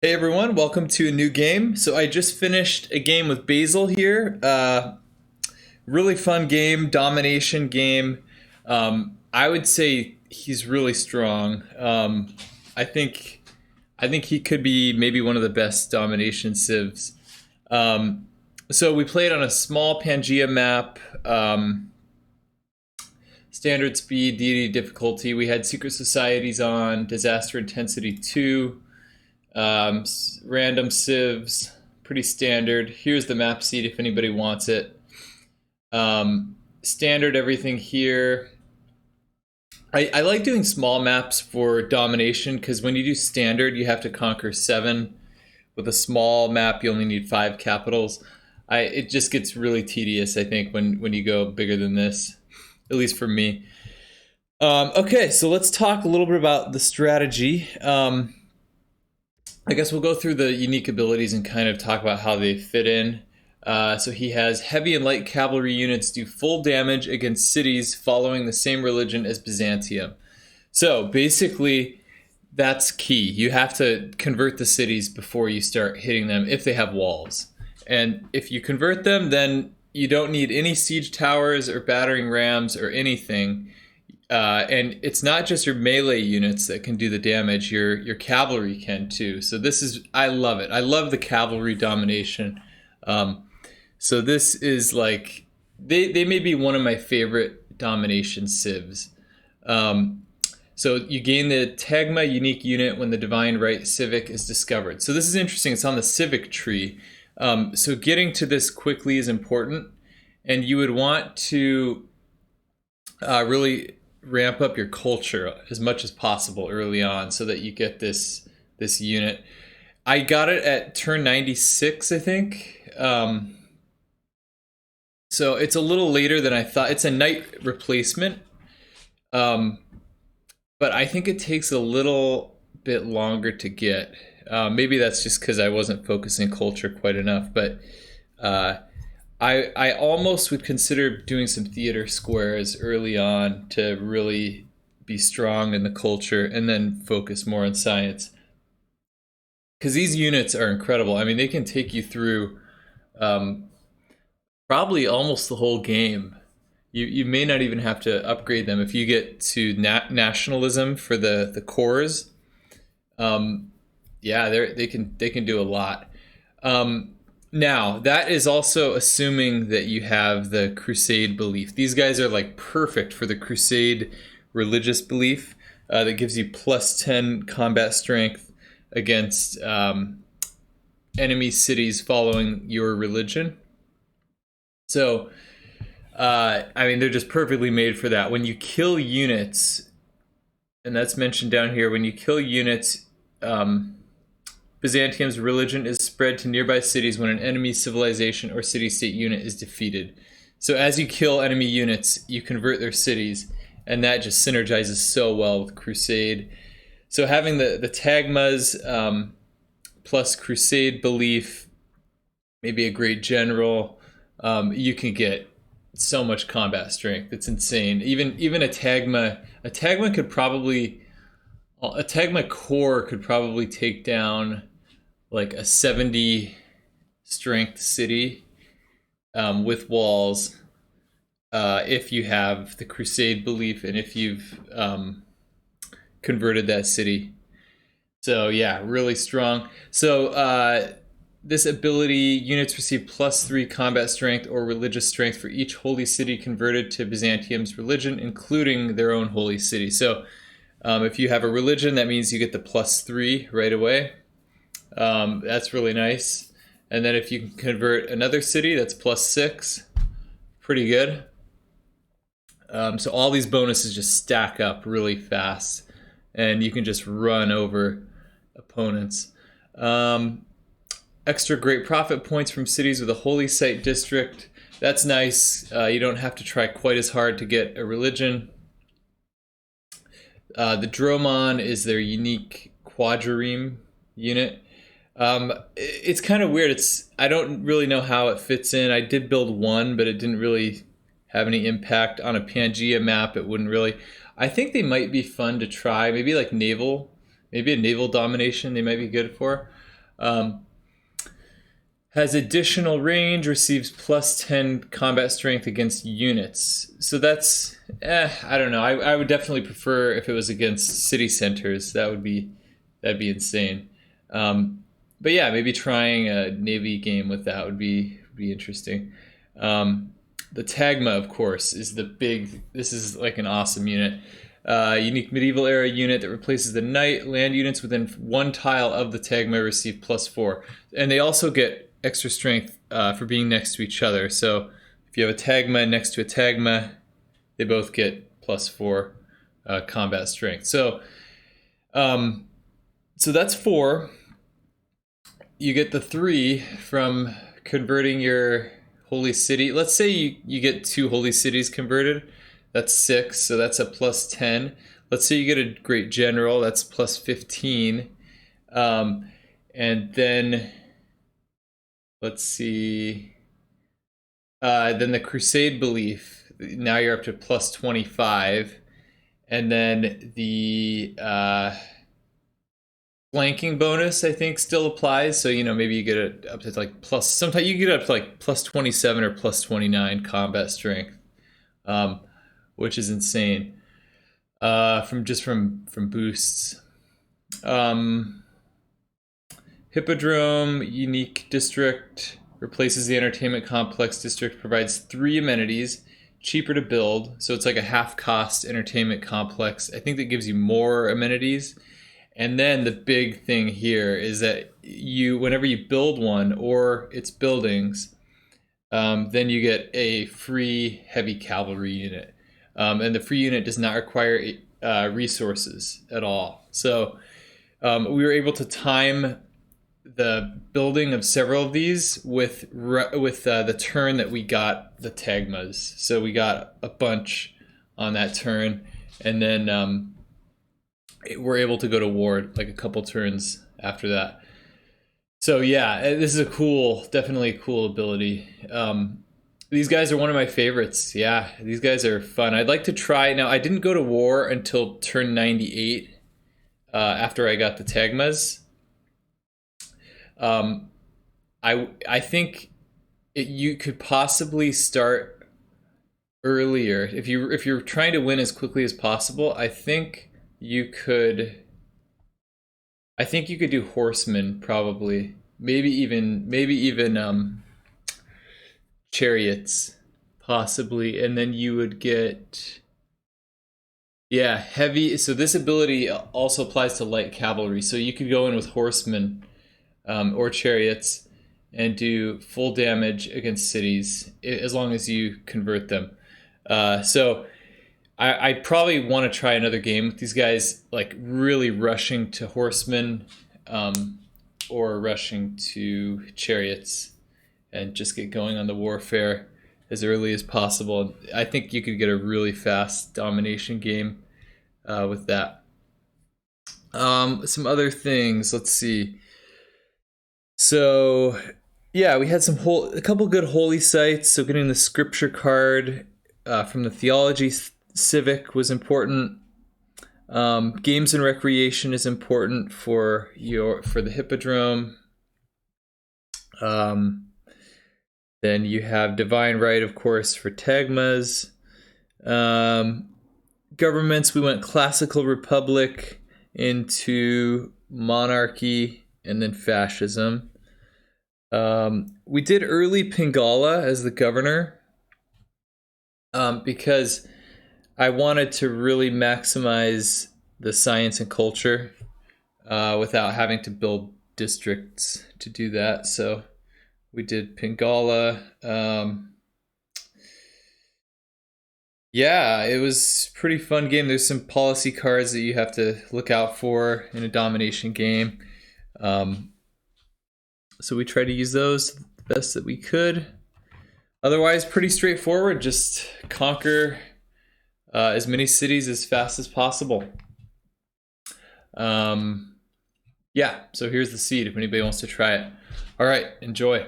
Hey everyone, welcome to a new game. So I just finished a game with Basil here. Really fun game, domination game. I would say he's really strong. I think I think he could be maybe one of the best domination civs. Um, so we played on a small Pangaea map, standard speed, deity difficulty. We had secret societies on, disaster intensity 2. Random civs, pretty standard. Here's the map seed if anybody wants it. Standard everything here. I like doing small maps for domination because when you do standard, you have to conquer 7. With a small map, you only need 5 capitals. It just gets really tedious, I think, when you go bigger than this, at least for me. Okay, so let's talk a little bit about the strategy. I guess we'll go through the unique abilities and kind of talk about how they fit in. So he has heavy and light cavalry units do full damage against cities following the same religion as Byzantium. So basically, that's key. You have to convert the cities before you start hitting them if they have walls. And if you convert them, then you don't need any siege towers or battering rams or anything. And it's not just your melee units that can do the damage, your cavalry can too. So I love it. I love the cavalry domination. So this is like, they may be one of my favorite domination civs. So you gain the Tagma unique unit when the Divine Right Civic is discovered. So this is interesting. It's on the civic tree. So getting to this quickly is important. And you would want to really ramp up your culture as much as possible early on so that you get this unit. I got it at turn 96, I think. So it's a little later than I thought. It's a knight replacement. But I think it takes a little bit longer to get. Maybe that's just because I wasn't focusing culture quite enough, but I almost would consider doing some theater squares early on to really be strong in the culture and then focus more on science. Because these units are incredible. I mean, they can take you through probably almost the whole game. You may not even have to upgrade them if you get to nationalism for the cores. Yeah, they can do a lot. Now, that is also assuming that you have the Crusade belief. These guys are like perfect for the Crusade religious belief that gives you plus 10 combat strength against enemy cities following your religion. So, I mean, they're just perfectly made for that. When you kill units, and that's mentioned down here, when you kill units, Byzantium's religion is spread to nearby cities when an enemy civilization or city-state unit is defeated. So as you kill enemy units, you convert their cities, and that just synergizes so well with Crusade. So having the Tagmas plus Crusade belief, maybe a great general, you can get so much combat strength. It's insane. Even a Tagma core could probably take down like a 70 strength city with walls if you have the Crusade belief and if you've converted that city. So yeah, really strong. So this ability, units receive plus 3 combat strength or religious strength for each holy city converted to Byzantium's religion, including their own holy city. So if you have a religion, that means you get the plus 3 right away. That's really nice. And then if you can convert another city, that's plus 6. Pretty good. So all these bonuses just stack up really fast, and you can just run over opponents. Extra great profit points from cities with a holy site district. That's nice. You don't have to try quite as hard to get a religion. The Dromon is their unique quadrireme unit. It's kind of weird. I don't really know how it fits in. I did build one, but it didn't really have any impact on a Pangaea map. It wouldn't really. I think they might be fun to try. Maybe like naval maybe a naval domination they might be good for. Has additional range, receives plus 10 combat strength against units. So that's, I don't know. I would definitely prefer if it was against city centers. That'd be insane. But yeah, maybe trying a Navy game with that would be interesting. The Tagma, of course, is the big. This is like an awesome unit. Unique medieval era unit that replaces the knight. Land units within one tile of the Tagma receive +4, and they also get extra strength for being next to each other. So if you have a Tagma next to a Tagma, they both get +4 combat strength. So that's 4. You get the 3 from converting your holy city. Let's say you get 2 holy cities converted. That's 6, so that's a +10. Let's say you get a great general. That's +15. And then let's see. Then the crusade belief. Now you're up to +25. And then the flanking bonus, I think, still applies. So, maybe you get it up to like sometimes you get up to like +27 or +29 combat strength, which is insane. From boosts. Hippodrome, unique district, replaces the entertainment complex district, provides 3 amenities, cheaper to build. So it's like a half-cost entertainment complex. I think that gives you more amenities. And then the big thing here is that whenever you build one or its buildings, then you get a free heavy cavalry unit. And the free unit does not require resources at all. So we were able to time the building of several of these with the turn that we got the Tagmas. So we got a bunch on that turn, and then we're able to go to war like a couple turns after that. So yeah, this is definitely a cool ability. These guys are one of my favorites. Yeah, these guys are fun. I'd like to try. Now, I didn't go to war until turn 98 after I got the Tagmas. I think you could possibly start earlier if you're trying to win as quickly as possible. I think you could do horsemen, probably, maybe even chariots, possibly, and then you would get heavy. So this ability also applies to light cavalry. So you could go in with horsemen or chariots and do full damage against cities as long as you convert them. So I probably want to try another game with these guys, like really rushing to horsemen or rushing to chariots, and just get going on the warfare as early as possible. I think you could get a really fast domination game with that. Some other things. Let's see. So, yeah, we had a couple good holy sites. So getting the scripture card from the theology civic was important. Games and recreation is important for the Hippodrome. Then you have divine right, of course, for Tagmas. Governments, we went classical republic into monarchy and then fascism. We did early Pingala as the governor because I wanted to really maximize the science and culture without having to build districts to do that. So we did Pingala. Yeah, it was a pretty fun game. There's some policy cards that you have to look out for in a domination game. So we tried to use those the best that we could. Otherwise, pretty straightforward. Just conquer as many cities as fast as possible. Yeah, so here's the seed if anybody wants to try it. All right, enjoy.